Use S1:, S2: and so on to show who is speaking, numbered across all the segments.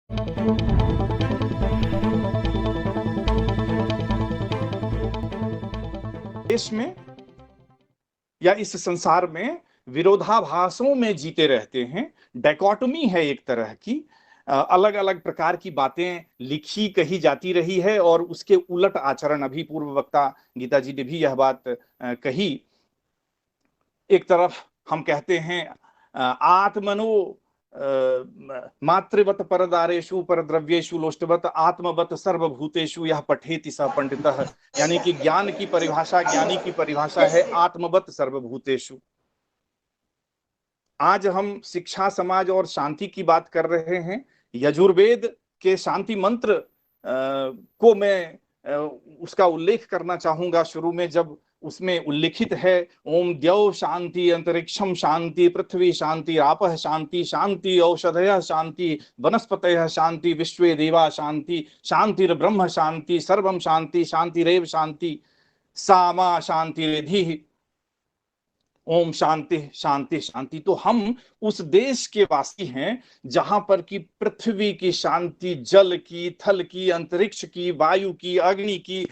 S1: देश में या इस संसार में विरोधाभासों में जीते रहते हैं। डायकोटोमी है एक तरह की, अलग अलग प्रकार की बातें लिखी कही जाती रही है और उसके उलट आचरण। अभी पूर्व वक्ता गीता जी ने भी यह बात कही। एक तरफ हम कहते हैं आत्मनो मातृवत परदारेषु परद्रव्येषु लोष्टवत आत्मवत सर्वभूतेषु यह पठेति स पंडितः, यानी कि ज्ञान की परिभाषा, ज्ञानी की परिभाषा है आत्मवत सर्वभूतेषु। आज हम शिक्षा, समाज और शांति की बात कर रहे हैं। यजुर्वेद के शांति मंत्र को मैं उसका उल्लेख करना चाहूंगा शुरू में, जब उसमें उल्लिखित है ओम द्यौ शांति अंतरिक्षम शांति पृथ्वी शांति आपः शांति शांति औषधयः शांति वनस्पतयः शांति विश्वे देवा शांति शांतिर्ब्रह्म शांति सर्वम शांति शांतिरेव शांति सा मा शांतिरेधिः ओम शांति शांति शांति। तो हम उस देश के वासी हैं जहां पर की पृथ्वी की शांति, जल की, थल की, अंतरिक्ष की, वायु की, अग्नि की,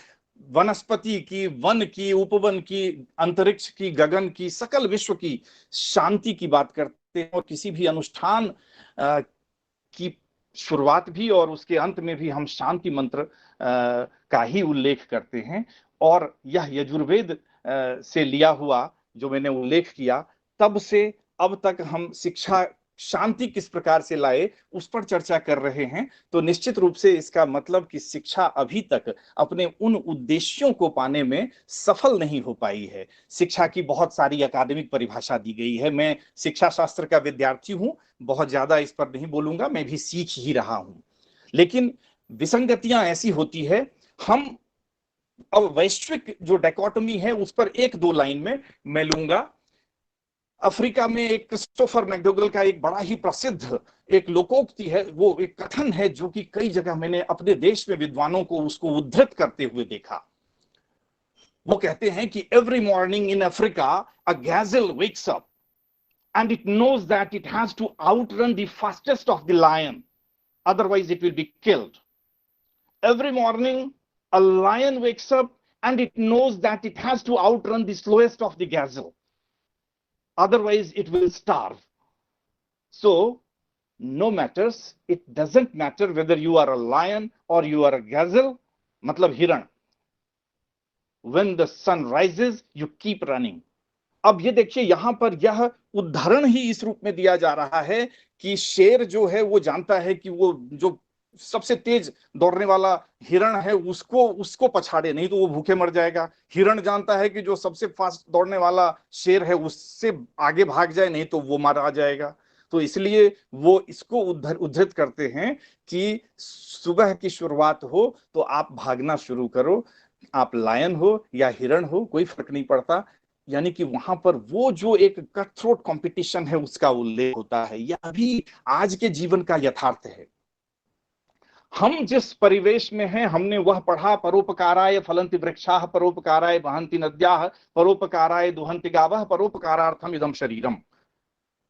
S1: वनस्पति की, वन की, उपवन की, अंतरिक्ष की, गगन की, सकल विश्व की शांति की बात करते हैं। और किसी भी अनुष्ठान की शुरुआत भी और उसके अंत में भी हम शांति मंत्र का ही उल्लेख करते हैं। और यह यजुर्वेद से लिया हुआ जो मैंने उल्लेख किया, तब से अब तक हम शिक्षा शांति किस प्रकार से लाए उस पर चर्चा कर रहे हैं। तो निश्चित रूप से इसका मतलब कि शिक्षा अभी तक अपने उन उद्देश्यों को पाने में सफल नहीं हो पाई है। शिक्षा की बहुत सारी अकादमिक परिभाषा दी गई है। मैं शिक्षा शास्त्र का विद्यार्थी हूं, बहुत ज्यादा इस पर नहीं बोलूंगा, मैं भी सीख ही रहा हूं। लेकिन विसंगतियां ऐसी होती है। हम अब वैश्विक जो डायकोटोमी है उस पर एक दो लाइन में मैं लूंगा। अफ्रीका में एक क्रिस्टोफर मैकडोगल का एक बड़ा ही प्रसिद्ध एक लोकोक्ति है, वो एक कथन है जो कि कई जगह मैंने अपने देश में विद्वानों को उसको उद्धृत करते हुए देखा। वो कहते हैं कि every morning in Africa a gazelle wakes up and it knows that it has to outrun the fastest of the lion, otherwise it will be killed. Every morning a lion wakes up and it knows that it has to outrun the slowest of the gazelle, otherwise it will starve. So no matters, it doesn't matter whether you are a lion or you are a gazelle, matlab hiran, when the sun rises you keep running. अब ये देखिए यहां पर यह उदाहरण ही इस रूप में दिया जा रहा है कि शेर जो है वो जानता है कि वो जो सबसे तेज दौड़ने वाला हिरण है उसको पछाड़े, नहीं तो वो भूखे मर जाएगा। हिरण जानता है कि जो सबसे फास्ट दौड़ने वाला शेर है उससे आगे भाग जाए, नहीं तो वो मारा जाएगा। तो इसलिए वो इसको उद्धृत करते हैं कि सुबह की शुरुआत हो तो आप भागना शुरू करो, आप लायन हो या हिरण हो कोई फर्क नहीं पड़ता। यानी कि वहां पर वो जो एक कट थ्रोट कंपटीशन है उसका उल्लेख होता है। यह अभी आज के जीवन का यथार्थ है। हम जिस परिवेश में हैं हमने वह पढ़ा, परोपकाराय फलन्ति वृक्षाः परोपकाराय वहन्ति नद्याः परोपकाराय दुहन्ति गावः परोपकारार्थम इदं शरीरम।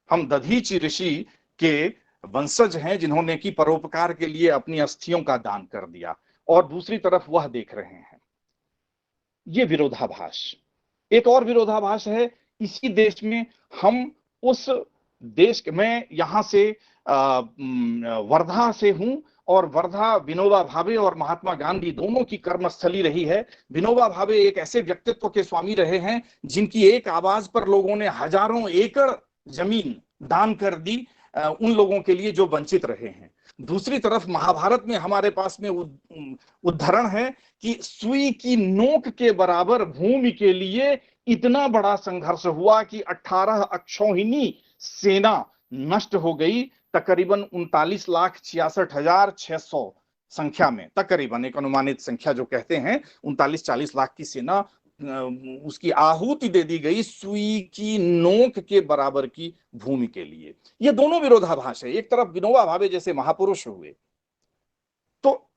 S1: हम दधीचि ऋषि के वंशज हैं जिन्होंने की परोपकार के लिए अपनी अस्थियों का दान कर दिया, और दूसरी तरफ वह देख रहे हैं। ये विरोधाभास। एक और विरोधाभास है इसी देश में। हम उस देश में यहां से वर्धा से हूं, और वर्धा विनोबा भावे और महात्मा गांधी दोनों की कर्मस्थली रही है। विनोबा भावे एक ऐसे व्यक्तित्व के स्वामी रहे हैं जिनकी एक आवाज पर लोगों ने हजारों एकड़ जमीन दान कर दी उन लोगों के लिए जो वंचित रहे हैं। दूसरी तरफ महाभारत में हमारे पास में उदाहरण है कि सुई की नोक के बराबर भूमि के लिए इतना बड़ा संघर्ष हुआ कि 18 अक्षौहिणी सेना नष्ट हो गई। तकरीबन 39,66,600 संख्या में, तकरीबन एक अनुमानित संख्या जो कहते हैं 39-40 लाख की सेना उसकी आहुति दे दी गई सुई की नोक के बराबर की भूमि के लिए। ये दोनों विरोधाभास है। एक तरफ विनोबा भावे जैसे महापुरुष हुए। तो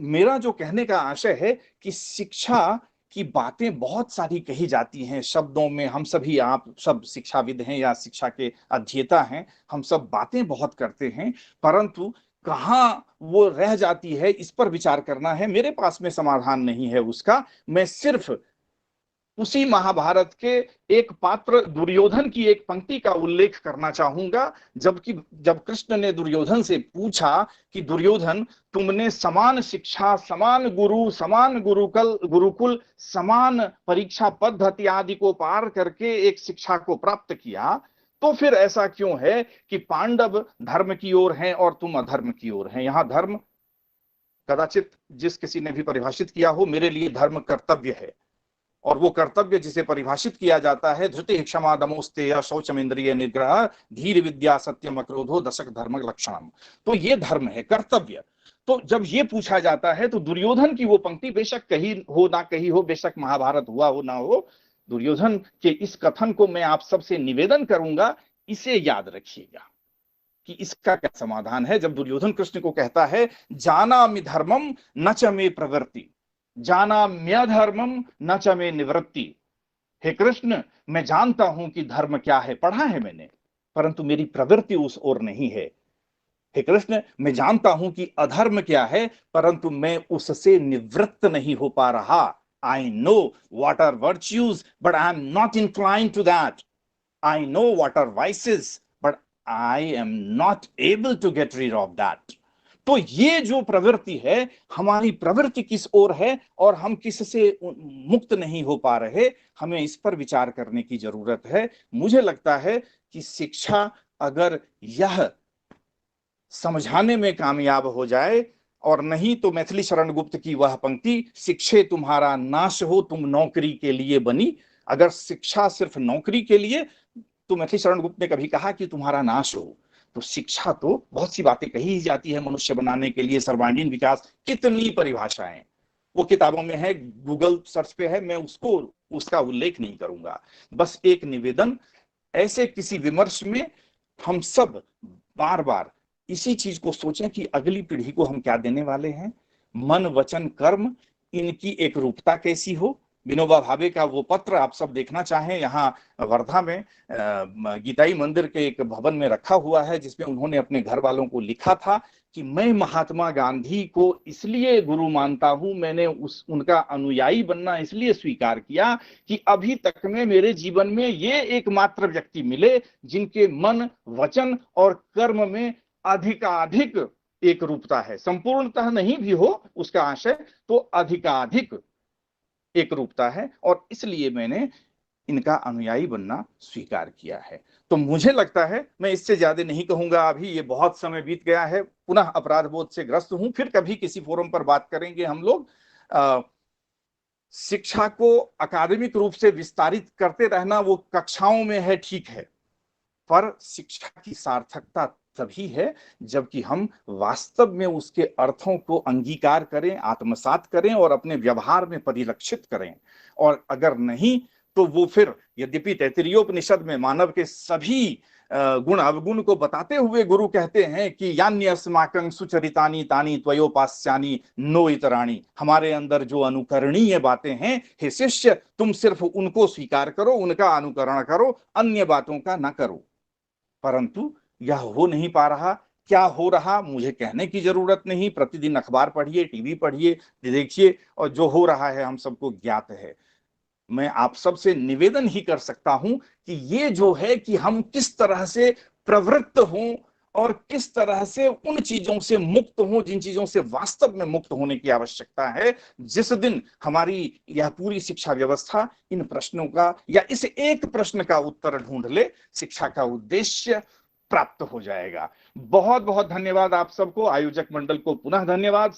S1: मेरा जो कहने का आशय है कि शिक्षा की बातें बहुत सारी कही जाती हैं शब्दों में। हम सभी, आप सब शिक्षाविद हैं या शिक्षा के अध्येता हैं, हम सब बातें बहुत करते हैं, परंतु कहाँ वो रह जाती है, इस पर विचार करना है। मेरे पास में समाधान नहीं है उसका। मैं सिर्फ उसी महाभारत के एक पात्र दुर्योधन की एक पंक्ति का उल्लेख करना चाहूंगा। जबकि जब कृष्ण ने दुर्योधन से पूछा कि दुर्योधन, तुमने समान शिक्षा, समान गुरु, समान गुरुकुल, समान परीक्षा पद्धति आदि को पार करके एक शिक्षा को प्राप्त किया, तो फिर ऐसा क्यों है कि पांडव धर्म की ओर हैं और तुम अधर्म की ओर हैं? यहां धर्म कदाचित जिस किसी ने भी परिभाषित किया हो, मेरे लिए धर्म कर्तव्य है। और वो कर्तव्य जिसे परिभाषित किया जाता है, धृति क्षमा दमोस्तेय शौचम इंद्रिय निग्रह धीर विद्या सत्यम अक्रोधो दशक धर्म लक्षणम। तो ये धर्म है, कर्तव्य। तो जब ये पूछा जाता है तो दुर्योधन की वो पंक्ति, बेशक कही हो ना कही हो, बेशक महाभारत हुआ हो ना हो, दुर्योधन के इस कथन को मैं आप सबसे निवेदन करूंगा, इसे याद रखिएगा कि इसका क्या समाधान है। जब दुर्योधन कृष्ण को कहता है, जानामि धर्मम न च मे प्रवृत्ति, जानाम्यधर्मम न च मे निवृत्ति। हे कृष्ण, मैं जानता हूं कि धर्म क्या है, पढ़ा है मैंने, परंतु मेरी प्रवृत्ति उस ओर नहीं है। हे कृष्ण, मैं जानता हूं कि अधर्म क्या है, परंतु मैं उससे निवृत्त नहीं हो पा रहा। I know what are virtues but I am not inclined to that. I know what are vices but I am not able to get rid of that. तो ये जो प्रवृत्ति है, हमारी प्रवृत्ति किस ओर है और हम किससे मुक्त नहीं हो पा रहे, हमें इस पर विचार करने की जरूरत है। मुझे लगता है कि शिक्षा अगर यह समझाने में कामयाब हो जाए, और नहीं तो मैथिली शरण गुप्त की वह पंक्ति, शिक्षे तुम्हारा नाश हो तुम नौकरी के लिए बनी। अगर शिक्षा सिर्फ नौकरी के लिए, तो मैथिली शरण गुप्त ने कभी कहा कि तुम्हारा नाश हो, तो शिक्षा तो बहुत सी बातें कही जाती है मनुष्य बनाने के लिए, सर्वांगीण विकास, कितनी परिभाषाएं वो किताबों में है, गूगल सर्च पे है, मैं उसका उल्लेख नहीं करूंगा। बस एक निवेदन, ऐसे किसी विमर्श में हम सब बार बार इसी चीज को सोचें कि अगली पीढ़ी को हम क्या देने वाले हैं। मन वचन कर्म, इनकी एक रूपता कैसी हो। विनोबा भावे का वो पत्र आप सब देखना चाहें, यहाँ वर्धा में गीताई मंदिर के एक भवन में रखा हुआ है, जिसमें उन्होंने अपने घर वालों को लिखा था कि मैं महात्मा गांधी को इसलिए गुरु मानता हूं, मैंने उनका अनुयायी बनना इसलिए स्वीकार किया कि अभी तक में मेरे जीवन में ये एकमात्र व्यक्ति मिले जिनके मन वचन और कर्म में अधिकाधिक एक रूपता है। संपूर्णतः नहीं भी हो उसका आशय, तो अधिकाधिक एक रूपता है, और इसलिए मैंने इनका अनुयायी बनना स्वीकार किया है। तो मुझे लगता है, मैं इससे ज्यादा नहीं कहूंगा, अभी ये बहुत समय बीत गया है, पुनः अपराध बोध से ग्रस्त हूं। फिर कभी किसी फोरम पर बात करेंगे हम लोग। शिक्षा को अकादमिक रूप से विस्तारित करते रहना वो कक्षाओं में है, ठीक है, पर शिक्षा की सार्थकता तभी है जबकि हम वास्तव में उसके अर्थों को अंगीकार करें, आत्मसात करें और अपने व्यवहार में परिलक्षित करें। और अगर नहीं, तो वो फिर, यद्यपि तैत्तिरीयोपनिषद में मानव के सभी गुण अवगुण को बताते हुए गुरु कहते हैं कि यान्यस्माकं सुचरितानि तानि त्वयोपास्यानि नो इतराणि, हमारे अंदर जो अनुकरणीय बातें हैं, हे शिष्य, तुम सिर्फ उनको स्वीकार करो, उनका अनुकरण करो, अन्य बातों का न करो। परंतु यह हो नहीं पा रहा। क्या हो रहा मुझे कहने की जरूरत नहीं, प्रतिदिन अखबार पढ़िए, टीवी पढ़िए, देखिए, और जो हो रहा है हम सबको ज्ञात है। मैं आप सबसे निवेदन ही कर सकता हूं कि ये जो है कि हम किस तरह से प्रवृत्त हों और किस तरह से उन चीजों से मुक्त हों जिन चीजों से वास्तव में मुक्त होने की आवश्यकता है। जिस दिन हमारी यह पूरी शिक्षा व्यवस्था इन प्रश्नों का या इस एक प्रश्न का उत्तर ढूंढ ले, शिक्षा का उद्देश्य प्राप्त हो जाएगा। बहुत बहुत धन्यवाद आप सबको, आयोजक मंडल को पुनः धन्यवाद।